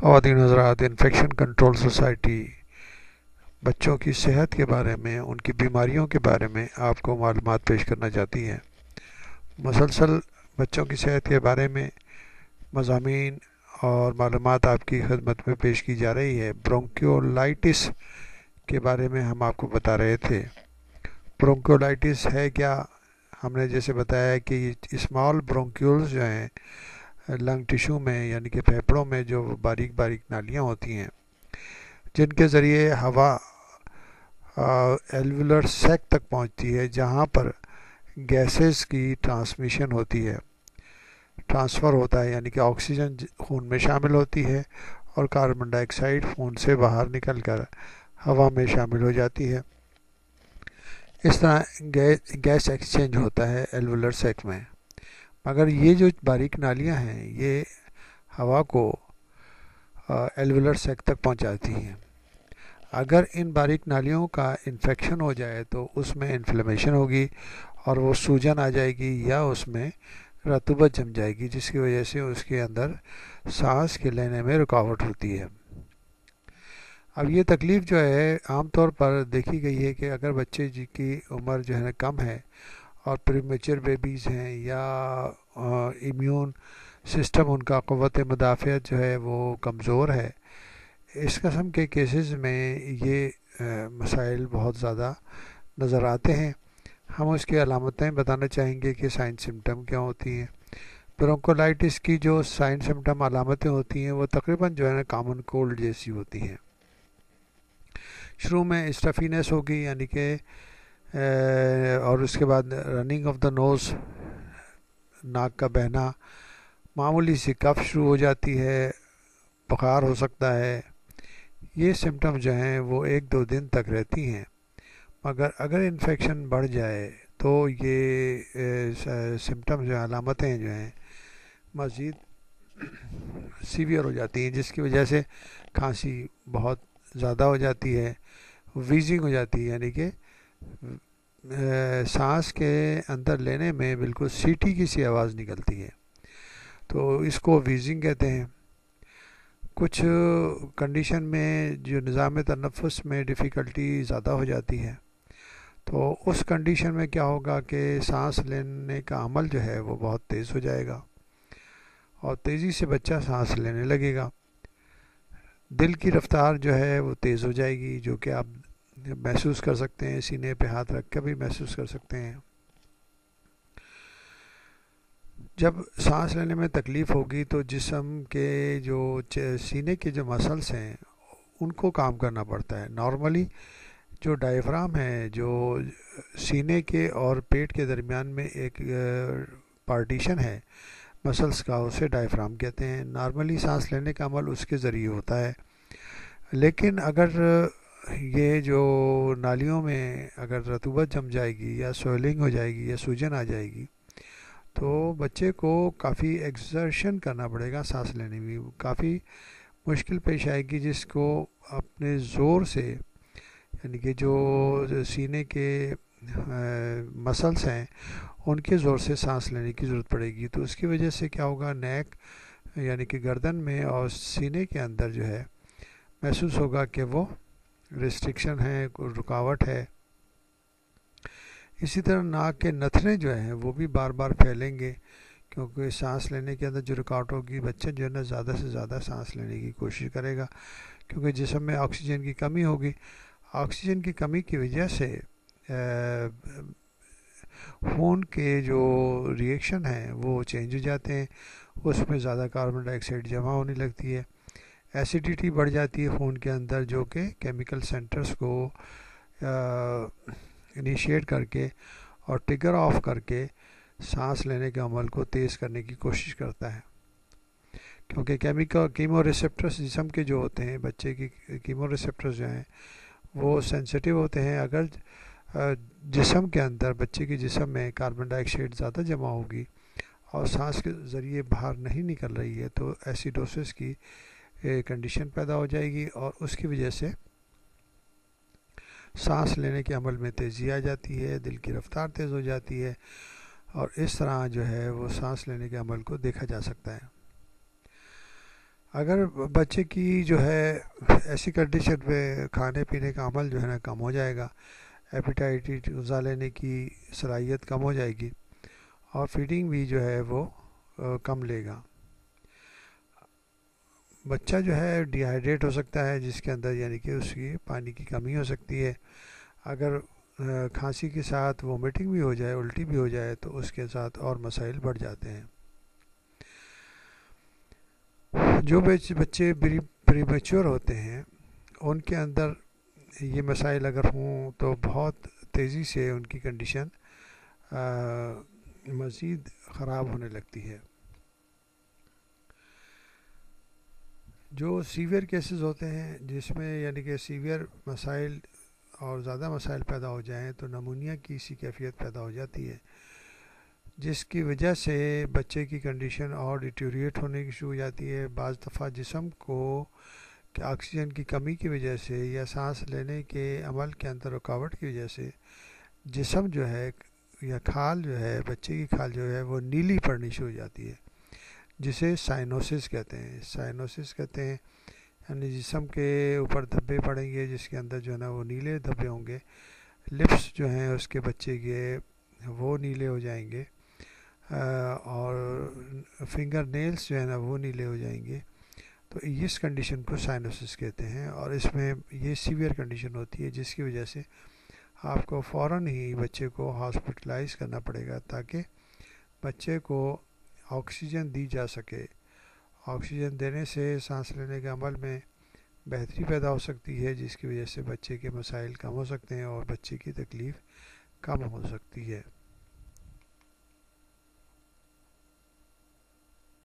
خواتین حضرات، infection control society بچوں کی صحت کے بارے میں، ان کی بیماریوں کے بارے میں آپ کو معلومات پیش کرنا چاہتی ہے۔ مسلسل بچوں کی صحت کے بارے میں مضامین اور معلومات آپ کی خدمت میں پیش کی جا رہی ہے۔ برونکیولائٹس کے بارے میں ہم آپ کو بتا رہے تھے۔ برونکیولائٹس ہے کیا؟ ہم نے جیسے بتایا کہ اسمال برونکیولز جو ہیں لنگ ٹیشو میں، یعنی کہ پھیپھڑوں میں جو باریک باریک نالیاں ہوتی ہیں جن کے ذریعے ہوا ایلویولر سیک تک پہنچتی ہے، جہاں پر گیسز کی ٹرانسمیشن ہوتی ہے، ٹرانسفر ہوتا ہے، یعنی کہ آکسیجن خون میں شامل ہوتی ہے اور کاربن ڈائی آکسائڈ خون سے باہر نکل کر ہوا میں شامل ہو جاتی ہے۔ اس طرح گیس ایکسچینج ہوتا ہے ایلویولر سیک میں۔ مگر یہ جو باریک نالیاں ہیں یہ ہوا کو ایلویولر سیک تک پہنچاتی ہیں۔ اگر ان باریک نالیوں کا انفیکشن ہو جائے تو اس میں انفلیمیشن ہوگی اور وہ سوجن آ جائے گی یا اس میں رطوبت جم جائے گی، جس کی وجہ سے اس کے اندر سانس کے لینے میں رکاوٹ ہوتی ہے۔ اب یہ تکلیف جو ہے عام طور پر دیکھی گئی ہے کہ اگر بچے جی کی عمر جو ہے کم ہے اور پریمیچر بیبیز ہیں یا ایمیون سسٹم ان کا قوت مدافعت جو ہے وہ کمزور ہے، اس قسم کے کیسز میں یہ مسائل بہت زیادہ نظر آتے ہیں۔ ہم اس کی علامتیں بتانا چاہیں گے کہ سائن سمٹم کیا ہوتی ہیں۔ برونکولائٹس کی جو سائن سمٹم علامتیں ہوتی ہیں وہ تقریباً جو ہے نا کامن کولڈ جیسی ہوتی ہیں۔ شروع میں اسٹفینس ہوگی، یعنی کہ اور اس کے بعد رننگ آف دا نوز، ناک کا بہنا، معمولی سی کف شروع ہو جاتی ہے، بخار ہو سکتا ہے۔ یہ سمٹم جو ہیں وہ 1-2 دن تک رہتی ہیں، مگر اگر انفیکشن بڑھ جائے تو یہ سمٹم جو علامتیں جو ہیں مزید سیویئر ہو جاتی ہیں، جس کی وجہ سے کھانسی بہت زیادہ ہو جاتی ہے، ویزنگ ہو جاتی ہے، یعنی کہ سانس کے اندر لینے میں بالکل سیٹی کی سی آواز نکلتی ہے، تو اس کو ویزنگ کہتے ہیں۔ کچھ کنڈیشن میں جو نظام تنفس میں ڈیفیکلٹی زیادہ ہو جاتی ہے، تو اس کنڈیشن میں کیا ہوگا کہ سانس لینے کا عمل جو ہے وہ بہت تیز ہو جائے گا اور تیزی سے بچہ سانس لینے لگے گا۔ دل کی رفتار جو ہے وہ تیز ہو جائے گی، جو کہ آپ محسوس کر سکتے ہیں، سینے پہ ہاتھ رکھ کے بھی محسوس کر سکتے ہیں۔ جب سانس لینے میں تکلیف ہوگی تو جسم کے جو سینے کے جو مسلس ہیں ان کو کام کرنا پڑتا ہے۔ نارملی جو ڈائفرام ہے، جو سینے کے اور پیٹ کے درمیان میں ایک پارٹیشن ہے مسلس کا، اسے ڈائفرام کہتے ہیں۔ نارملی سانس لینے کا عمل اس کے ذریعے ہوتا ہے، لیکن اگر یہ جو نالیوں میں اگر رطوبت جم جائے گی یا سویلنگ ہو جائے گی یا سوجن آ جائے گی تو بچے کو کافی ایکسرشن کرنا پڑے گا، سانس لینے میں کافی مشکل پیش آئے گی، جس کو اپنے زور سے، یعنی کہ جو سینے کے مسلس ہیں ان کے زور سے سانس لینے کی ضرورت پڑے گی۔ تو اس کی وجہ سے کیا ہوگا، نیک یعنی کہ گردن میں اور سینے کے اندر جو ہے محسوس ہوگا کہ وہ ریسٹرکشن ہے، رکاوٹ ہے۔ اسی طرح ناک کے نتھنے جو ہیں وہ بھی بار بار پھیلیں گے، کیونکہ سانس لینے کے اندر جو رکاوٹ ہوگی، بچہ جو ہے نا زیادہ سے زیادہ سانس لینے کی کوشش کرے گا، کیونکہ جسم میں آکسیجن کی کمی ہوگی۔ آکسیجن کی کمی کی وجہ سے خون کے جو ری ایکشن ہیں وہ چینج ہو جاتے ہیں، اس میں زیادہ کاربن ڈائی آکسائڈ جمع ہونے لگتی ہے، ایسیڈیٹی بڑھ جاتی ہے خون کے اندر، جو کہ کیمیکل سینٹرز کو انیشیٹ کر کے اور ٹگر آف کر کے سانس لینے کے عمل کو تیز کرنے کی کوشش کرتا ہے۔ کیونکہ کیمو ریسیپٹرز جسم کے جو ہوتے ہیں، بچے کی کیمو ریسیپٹرز جو ہیں وہ سینسیٹیو ہوتے ہیں۔ اگر جسم کے اندر، بچے کے جسم میں کاربن ڈائی آکسائڈ زیادہ جمع ہوگی اور سانس کے ذریعے باہر نہیں نکل رہی ہے تو ایسیڈوسس کی کنڈیشن پیدا ہو جائے گی اور اس کی وجہ سے سانس لینے کے عمل میں تیزی آ جاتی ہے، دل کی رفتار تیز ہو جاتی ہے اور اس طرح جو ہے وہ سانس لینے کے عمل کو دیکھا جا سکتا ہے۔ اگر بچے کی جو ہے ایسی کنڈیشن میں کھانے پینے کا عمل جو ہے نا کم ہو جائے گا، ایپیٹائٹ غذا لینے کی صلاحیت کم ہو جائے گی، اور فیڈنگ بھی جو ہے وہ کم لے گا۔ بچہ جو ہے ڈی ہائیڈریٹ ہو سکتا ہے، جس کے اندر یعنی کہ اس کی پانی کی کمی ہو سکتی ہے۔ اگر کھانسی کے ساتھ وومیٹنگ بھی ہو جائے، الٹی بھی ہو جائے، تو اس کے ساتھ اور مسائل بڑھ جاتے ہیں۔ جو بچے پری میچور ہوتے ہیں ان کے اندر یہ مسائل اگر ہوں تو بہت تیزی سے ان کی کنڈیشن مزید خراب ہونے لگتی ہے۔ جو سیویئر کیسز ہوتے ہیں جس میں یعنی کہ سیویئر مسائل اور زیادہ مسائل پیدا ہو جائیں تو نمونیا کی سی کیفیت پیدا ہو جاتی ہے، جس کی وجہ سے بچے کی کنڈیشن اور ڈیٹیوریٹ ہونے کی شروع ہو جاتی ہے۔ بعض دفعہ جسم کو کہ آکسیجن کی کمی کی وجہ سے یا سانس لینے کے عمل کے اندر رکاوٹ کی وجہ سے جسم جو ہے یا کھال جو ہے، بچے کی کھال جو ہے وہ نیلی پڑنی شروع ہو جاتی ہے، جسے سائنوسس کہتے ہیں۔ سائنوسس کہتے ہیں یعنی جسم کے اوپر دھبے پڑیں گے جس کے اندر جو ہے نا وہ نیلے دھبے ہوں گے، لپس جو ہیں اس کے بچے کے وہ نیلے ہو جائیں گے، اور فنگر نیلز جو ہے نا وہ نیلے ہو جائیں گے۔ تو اس کنڈیشن کو سائنوسس کہتے ہیں، اور اس میں یہ سیویئر کنڈیشن ہوتی ہے جس کی وجہ سے آپ کو فوراً ہی بچے کو ہاسپٹلائز کرنا پڑے گا تاکہ بچے کو آکسیجن دی جا سکے۔ آکسیجن دینے سے سانس لینے کے عمل میں بہتری پیدا ہو سکتی ہے، جس کی وجہ سے بچے کے مسائل کم ہو سکتے ہیں اور بچے کی تکلیف کم ہو سکتی ہے۔